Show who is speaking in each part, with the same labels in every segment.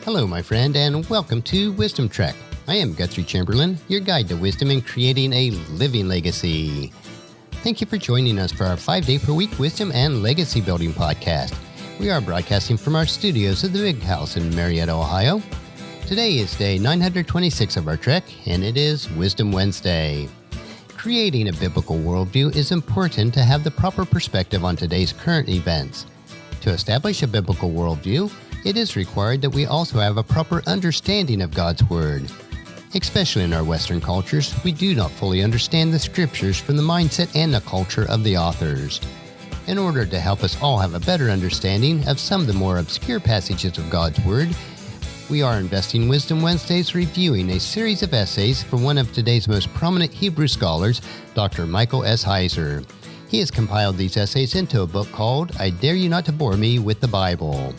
Speaker 1: Hello, my friend, and welcome to Wisdom Trek. I am Guthrie Chamberlain, your guide to wisdom and creating a living legacy. Thank you for joining us for our 5-day-per-week wisdom and legacy building podcast. We are broadcasting from our studios at the Big House in Marietta, Ohio. Today is day 926 of our trek, and it is Wisdom Wednesday. Creating a biblical worldview is important to have the proper perspective on today's current events. To establish a biblical worldview, it is required that we also have a proper understanding of God's Word. Especially in our Western cultures, we do not fully understand the Scriptures from the mindset and the culture of the authors. In order to help us all have a better understanding of some of the more obscure passages of God's Word, we are investing Wisdom Wednesdays reviewing a series of essays from one of today's most prominent Hebrew scholars, Dr. Micheal S. Heiser. He has compiled these essays into a book called I Dare You Not to Bore Me with the Bible.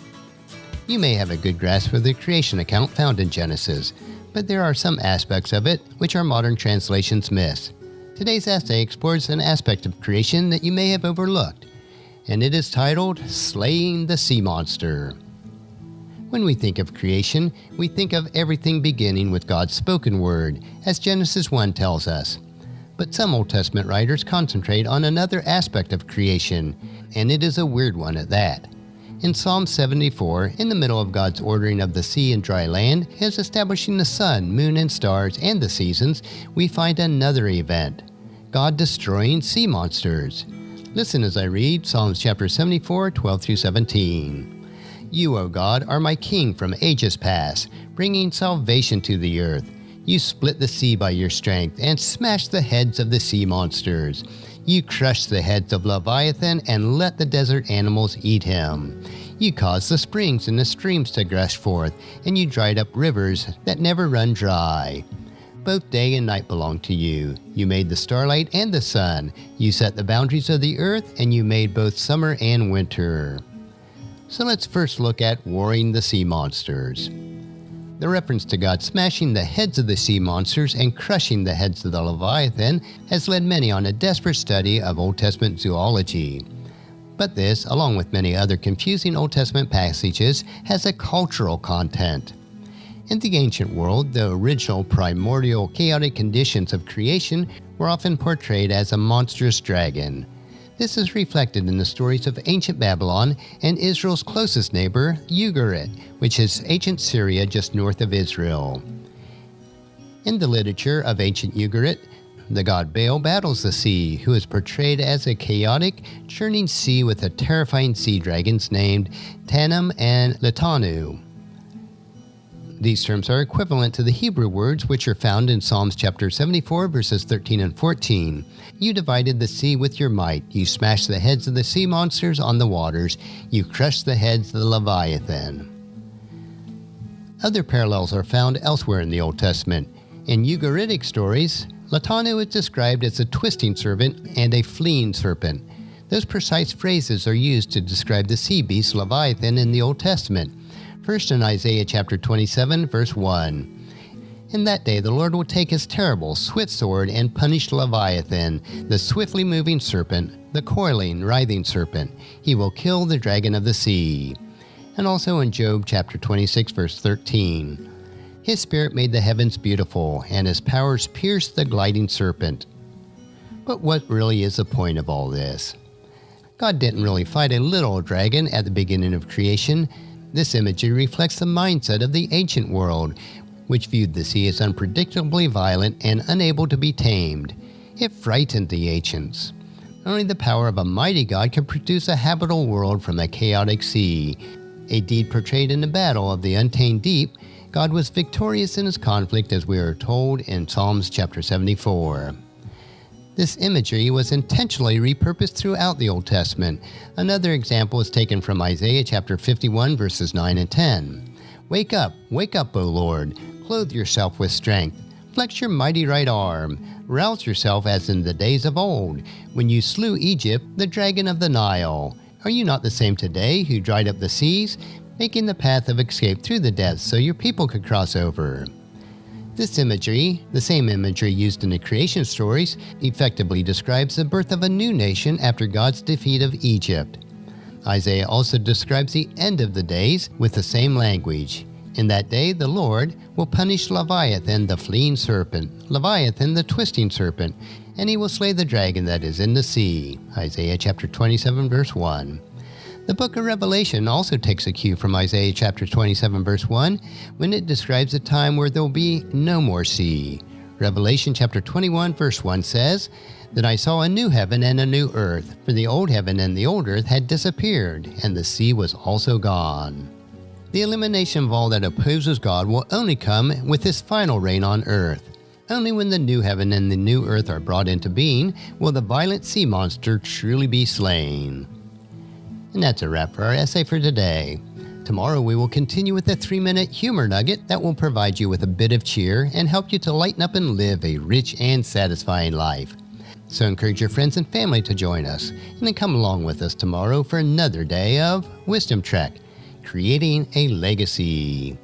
Speaker 1: You may have a good grasp of the creation account found in Genesis, but there are some aspects of it which our modern translations miss. Today's essay explores an aspect of creation that you may have overlooked, and it is titled Slaying the Sea Monster. When we think of creation, we think of everything beginning with God's spoken word, as Genesis 1 tells us. But some Old Testament writers concentrate on another aspect of creation, and it is a weird one at that. In Psalm 74, in the middle of God's ordering of the sea and dry land, his establishing the sun, moon, and stars, and the seasons, we find another event, God destroying sea monsters. Listen as I read Psalms chapter 74, 12 through 17. You, O God, are my king from ages past, bringing salvation to the earth. You split the sea by your strength and smashed the heads of the sea monsters. You crushed the heads of Leviathan and let the desert animals eat him. You caused the springs and the streams to gush forth, and you dried up rivers that never run dry. Both day and night belong to you. You made the starlight and the sun. You set the boundaries of the earth, and you made both summer and winter. So let's first look at warring the sea monsters. The reference to God smashing the heads of the sea monsters and crushing the heads of the Leviathan has led many on a desperate study of Old Testament zoology. But this, along with many other confusing Old Testament passages, has a cultural content. In the ancient world, the original primordial chaotic conditions of creation were often portrayed as a monstrous dragon. This is reflected in the stories of ancient Babylon and Israel's closest neighbor, Ugarit, which is ancient Syria just north of Israel. In the literature of ancient Ugarit, the god Baal battles the sea, who is portrayed as a chaotic, churning sea with a terrifying sea dragons named Tanum and Latanu. These terms are equivalent to the Hebrew words which are found in Psalms chapter 74, verses 13 and 14. You divided the sea with your might. You smashed the heads of the sea monsters on the waters. You crushed the heads of the Leviathan. Other parallels are found elsewhere in the Old Testament. In Ugaritic stories, Latanu is described as a twisting serpent and a fleeing serpent. Those precise phrases are used to describe the sea beast Leviathan in the Old Testament. First in Isaiah chapter 27, verse 1. In that day the Lord will take his terrible, swift sword and punish Leviathan, the swiftly moving serpent, the coiling, writhing serpent. He will kill the dragon of the sea. And also in Job chapter 26, verse 13. His spirit made the heavens beautiful, and his powers pierced the gliding serpent. But what really is the point of all this? God didn't really fight a little dragon at the beginning of creation. This imagery reflects the mindset of the ancient world, which viewed the sea as unpredictably violent and unable to be tamed. It frightened the ancients. Only the power of a mighty God could produce a habitable world from a chaotic sea. A deed portrayed in the battle of the untamed deep, God was victorious in his conflict, as we are told in Psalms chapter 74. This imagery was intentionally repurposed throughout the Old Testament. Another example is taken from Isaiah chapter 51, verses 9 and 10. Wake up, O Lord, clothe yourself with strength. Flex your mighty right arm. Rouse yourself as in the days of old, when you slew Egypt, the dragon of the Nile. Are you not the same today, who dried up the seas, making the path of escape through the depths so your people could cross over? This imagery, the same imagery used in the creation stories, effectively describes the birth of a new nation after God's defeat of Egypt. Isaiah also describes the end of the days with the same language. In that day the Lord will punish Leviathan the fleeing serpent, Leviathan the twisting serpent, and he will slay the dragon that is in the sea. Isaiah chapter 27 verse 1. The book of Revelation also takes a cue from Isaiah chapter 27 verse 1 when it describes a time where there will be no more sea. Revelation chapter 21 verse 1 says, "Then I saw a new heaven and a new earth, for the old heaven and the old earth had disappeared, and the sea was also gone." The elimination of all that opposes God will only come with his final reign on earth. Only when the new heaven and the new earth are brought into being will the violent sea monster truly be slain. And that's a wrap for our essay for today. Tomorrow we will continue with a 3-minute humor nugget that will provide you with a bit of cheer and help you to lighten up and live a rich and satisfying life. So encourage your friends and family to join us, and then come along with us tomorrow for another day of Wisdom Trek, Creating a Legacy.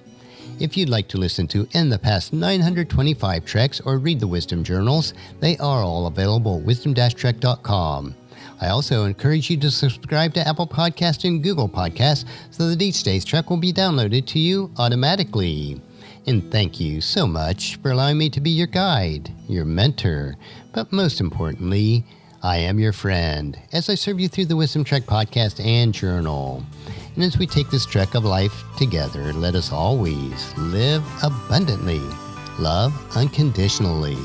Speaker 1: If you'd like to listen to in the past 925 treks or read the Wisdom Journals, they are all available at wisdom-trek.com. I also encourage you to subscribe to Apple Podcasts and Google Podcasts so that each day's trek will be downloaded to you automatically. And thank you so much for allowing me to be your guide, your mentor, but most importantly, I am your friend as I serve you through the Wisdom Trek podcast and journal. And as we take this trek of life together, let us always live abundantly, love unconditionally,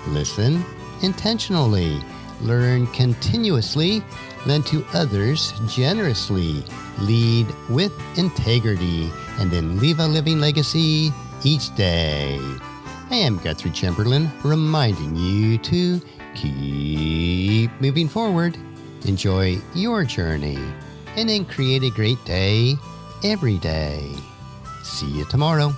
Speaker 1: listen intentionally, learn continuously, lend to others generously, lead with integrity, and then leave a living legacy each day. I am Guthrie Chamberlain, reminding you to keep moving forward, enjoy your journey, and then create a great day every day. See you tomorrow.